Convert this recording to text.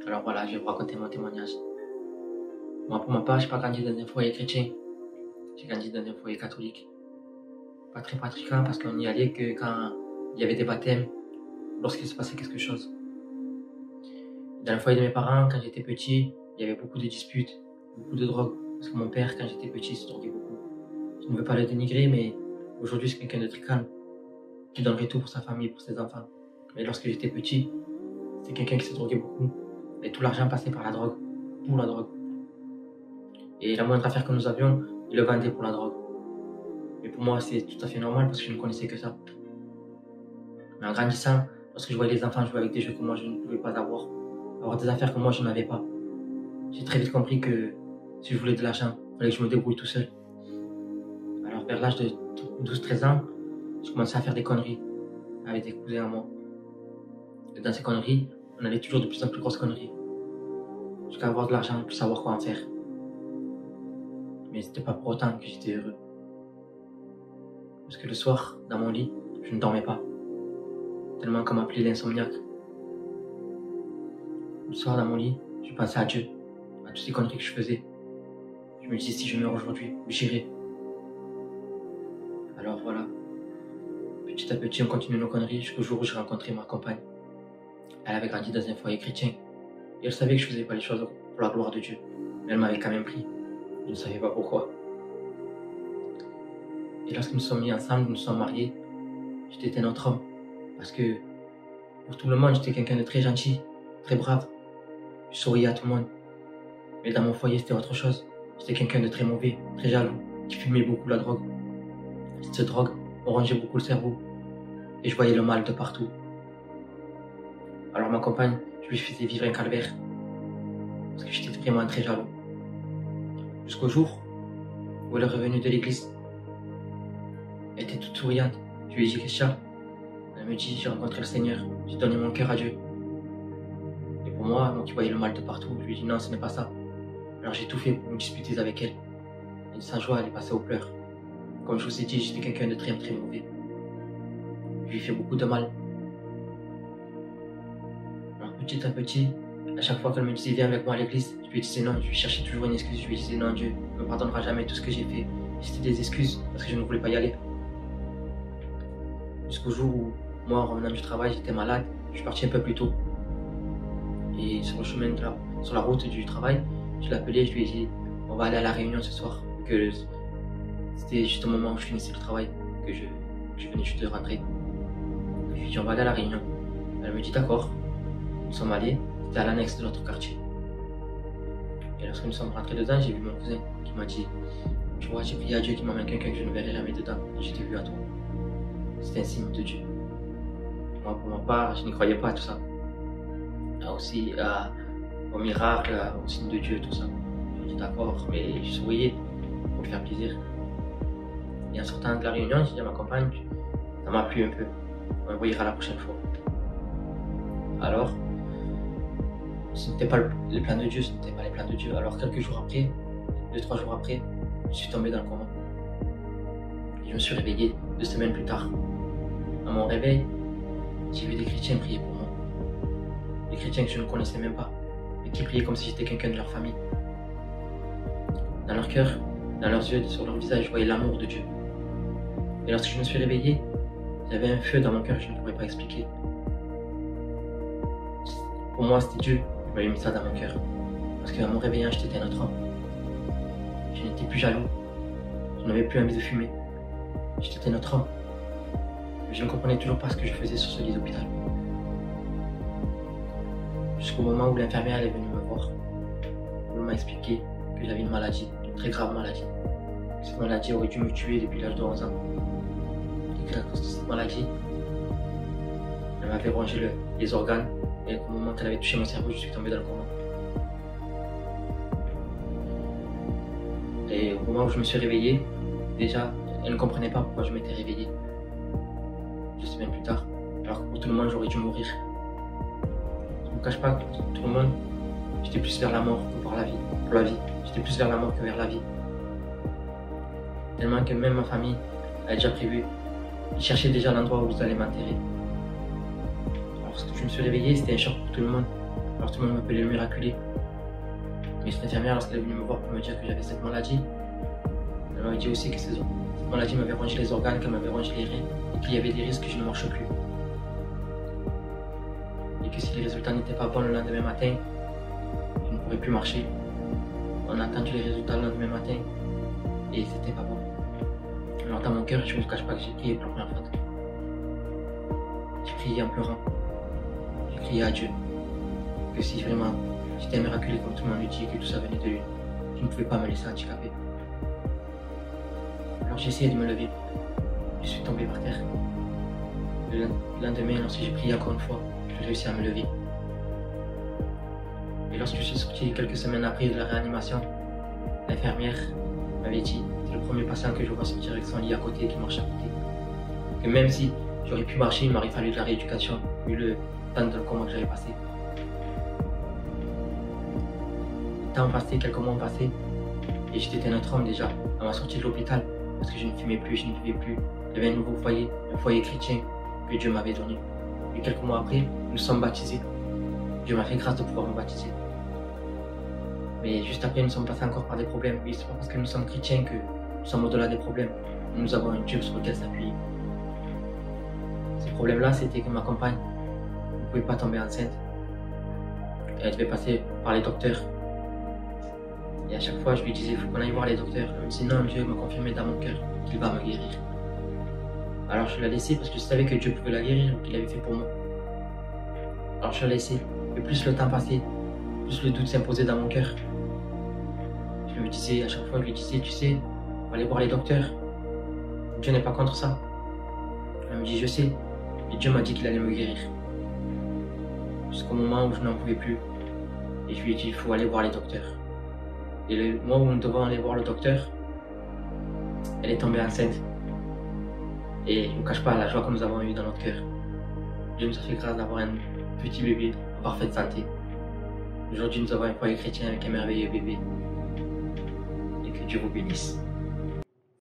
Alors voilà, je vais vous raconter mon témoignage. Moi, pour ma part, je n'ai pas grandi dans un foyer chrétien. J'ai grandi dans un foyer catholique. Pas très pratiquant parce qu'on n'y allait que quand il y avait des baptêmes, lorsqu'il se passait quelque chose. Dans le foyer de mes parents, quand j'étais petit, il y avait beaucoup de disputes, beaucoup de drogue. Parce que mon père, quand j'étais petit, se droguait beaucoup. Je ne veux pas le dénigrer, mais aujourd'hui, c'est quelqu'un de très calme, qui donnerait tout pour sa famille, pour ses enfants. Mais lorsque j'étais petit, c'était quelqu'un qui se droguait beaucoup. Et tout l'argent passait par la drogue, pour la drogue. Et la moindre affaire que nous avions, il le vendait pour la drogue. Mais pour moi, c'est tout à fait normal parce que je ne connaissais que ça. Mais en grandissant, lorsque je voyais les enfants jouer avec des jeux que moi je ne pouvais pas avoir des affaires que moi je n'avais pas, j'ai très vite compris que si je voulais de l'argent, il fallait que je me débrouille tout seul. Alors vers l'âge de 12-13 ans, je commençais à faire des conneries avec des cousins à moi. Et dans ces conneries, on allait toujours de plus en plus grosses conneries. Jusqu'à avoir de l'argent et plus savoir quoi en faire. Mais c'était pas pour autant que j'étais heureux. Parce que le soir, dans mon lit, je ne dormais pas. Tellement qu'on m'appelait l'insomniaque. Le soir, dans mon lit, je pensais à Dieu, à toutes ces conneries que je faisais. Je me disais, si je meurs aujourd'hui, j'irai. Alors voilà. Petit à petit, on continue nos conneries jusqu'au jour où j'ai rencontré ma compagne. Elle avait grandi dans un foyer chrétien. Et elle savait que je faisais pas les choses pour la gloire de Dieu. Mais elle m'avait quand même pris. Je ne savais pas pourquoi. Et lorsque nous sommes mis ensemble, nous nous sommes mariés, j'étais un autre homme. Parce que pour tout le monde, j'étais quelqu'un de très gentil, très brave. Je souriais à tout le monde. Mais dans mon foyer, c'était autre chose. J'étais quelqu'un de très mauvais, très jaloux, qui fumait beaucoup la drogue. Cette drogue me rongeait beaucoup le cerveau. Et je voyais le mal de partout. Alors ma compagne, je lui faisais vivre un calvaire. Parce que j'étais vraiment très jaloux. Jusqu'au jour où elle est revenue de l'église. Elle était toute souriante. Je lui ai dit, Christian. Elle me dit, j'ai rencontré le Seigneur, j'ai donné mon cœur à Dieu. Et pour moi qui voyais le mal de partout, je lui ai dit, non, ce n'est pas ça. Alors j'ai tout fait pour me disputer avec elle. Et de sa joie, elle est passée aux pleurs. Comme je vous ai dit, j'étais quelqu'un de très très mauvais. Je lui ai fait beaucoup de mal. Alors petit à petit, à chaque fois qu'elle me disait, viens avec moi à l'église, je lui disais non, je lui cherchais toujours une excuse, je lui disais non, Dieu ne me pardonnera jamais tout ce que j'ai fait. C'était des excuses parce que je ne voulais pas y aller. Jusqu'au jour où, moi, en revenant du travail, j'étais malade, je suis parti un peu plus tôt. Et sur le chemin sur la route du travail, je l'ai appelé, je lui ai dit, on va aller à la réunion ce soir. Que c'était juste au moment où je finissais le travail, que je venais juste de rentrer. Je lui ai dit, on va aller à la réunion. Elle me dit, d'accord. Nous sommes allés, c'était à l'annexe de notre quartier. Et lorsque nous sommes rentrés dedans, j'ai vu mon cousin qui m'a dit, tu vois, j'ai prié à Dieu qui m'amène quelqu'un que je ne verrai jamais dedans. Et je t'ai vu à toi. C'était un signe de Dieu. Moi, pour ma part, je n'y croyais pas à tout ça. Aussi au miracle, au signe de Dieu, tout ça. Je dis d'accord, mais je souriais pour lui faire plaisir. Et en sortant de la réunion, j'ai dit à ma compagne, ça m'a plu un peu. On va voir la prochaine fois. Alors, ce n'était pas les plans de Dieu, ce n'était pas les plans de Dieu. Alors quelques jours après, 2-3 jours après, je suis tombé dans le coma. Et je me suis réveillé 2 semaines plus tard. À mon réveil, j'ai vu des chrétiens prier pour moi. Des chrétiens que je ne connaissais même pas, mais qui priaient comme si j'étais quelqu'un de leur famille. Dans leur cœur, dans leurs yeux, sur leur visage, je voyais l'amour de Dieu. Et lorsque je me suis réveillé, j'avais un feu dans mon cœur que je ne pourrais pas expliquer. Pour moi, c'était Dieu qui m'avait mis ça dans mon cœur. Parce qu'à mon réveillant, j'étais un autre homme. Je n'étais plus jaloux. Je n'avais plus envie de fumer. J'étais un autre homme. Mais je ne comprenais toujours pas ce que je faisais sur ce lit d'hôpital. Jusqu'au moment où l'infirmière est venue me voir. Elle m'a expliqué que j'avais une maladie, une très grave maladie. Cette maladie aurait dû me tuer depuis l'âge de 11 ans. Et qu'à cause de cette maladie, elle m'avait rongé les organes. Et au moment qu'elle avait touché mon cerveau, je suis tombé dans le coma. Et au moment où je me suis réveillé, déjà, elle ne comprenait pas pourquoi je m'étais réveillé. 2 semaines plus tard, alors que pour tout le monde, j'aurais dû mourir. Je ne me cache pas que pour tout le monde, j'étais plus vers la mort que pour la vie. J'étais plus vers la mort que vers la vie. Tellement que même ma famille a déjà prévu. Ils cherchaient déjà l'endroit où ils allaient m'enterrer. Lorsque je me suis réveillé, c'était un choc pour tout le monde. Alors tout le monde m'appelait le miraculé. Mais cette infirmière, lorsqu'elle est venue me voir pour me dire que j'avais cette maladie, elle m'avait dit aussi que cette maladie m'avait rongé les organes, qu'elle m'avait rongé les reins et qu'il y avait des risques que je ne marche plus. Et que si les résultats n'étaient pas bons le lendemain matin, je ne pourrais plus marcher. On a attendu les résultats le lendemain matin et c'était pas bon. Alors dans mon cœur, je ne me cache pas que j'ai prié pour la première fois. J'ai prié en pleurant. J'ai crié à Dieu que si vraiment j'étais un miraculé comme tout le monde le dit, que tout ça venait de lui, je ne pouvais pas me laisser handicapé. Alors j'ai essayé de me lever. Je suis tombé par terre. Le lendemain, lorsque j'ai prié encore une fois, j'ai réussi à me lever. Et lorsque je suis sorti quelques semaines après de la réanimation, l'infirmière m'avait dit, c'est le premier patient que je vois sortir avec son lit à côté, qui marche à côté. Que même si j'aurais pu marcher, il m'aurait fallu de la rééducation, vu le temps de coma que j'avais passé. Le temps passé, quelques mois ont passé, et j'étais un autre homme déjà, à ma sortie de l'hôpital, parce que je ne fumais plus, je ne buvais plus. Il y avait un nouveau foyer, un foyer chrétien que Dieu m'avait donné. Et quelques mois après, nous sommes baptisés. Dieu m'a fait grâce de pouvoir me baptiser. Mais juste après, nous sommes passés encore par des problèmes. Oui, c'est pas parce que nous sommes chrétiens que nous sommes au-delà des problèmes. Nous avons un Dieu sur lequel s'appuyer. Ces problèmes-là, c'était que ma compagne ne pouvait pas tomber enceinte. Elle devait passer par les docteurs. Et à chaque fois, je lui disais, il faut qu'on aille voir les docteurs. Elle me disait, non, Dieu m'a confirmé dans mon cœur qu'il va me guérir. Alors je l'ai laissé parce que je savais que Dieu pouvait la guérir, qu'il l'avait fait pour moi. Alors je l'ai laissé. Et plus le temps passait, plus le doute s'imposait dans mon cœur. Je me disais, à chaque fois, je lui disais, tu sais, on va aller voir les docteurs. Dieu n'est pas contre ça. Elle me dit, je sais. Et Dieu m'a dit qu'il allait me guérir. Jusqu'au moment où je n'en pouvais plus. Et je lui ai dit, il faut aller voir les docteurs. Et le mois où nous devons aller voir le docteur, elle est tombée enceinte. Et je ne me cache pas la joie que nous avons eue dans notre cœur. Dieu nous a fait grâce d'avoir un petit bébé en parfaite santé. Aujourd'hui, nous avons un foyer chrétien avec un merveilleux bébé. Et que Dieu vous bénisse.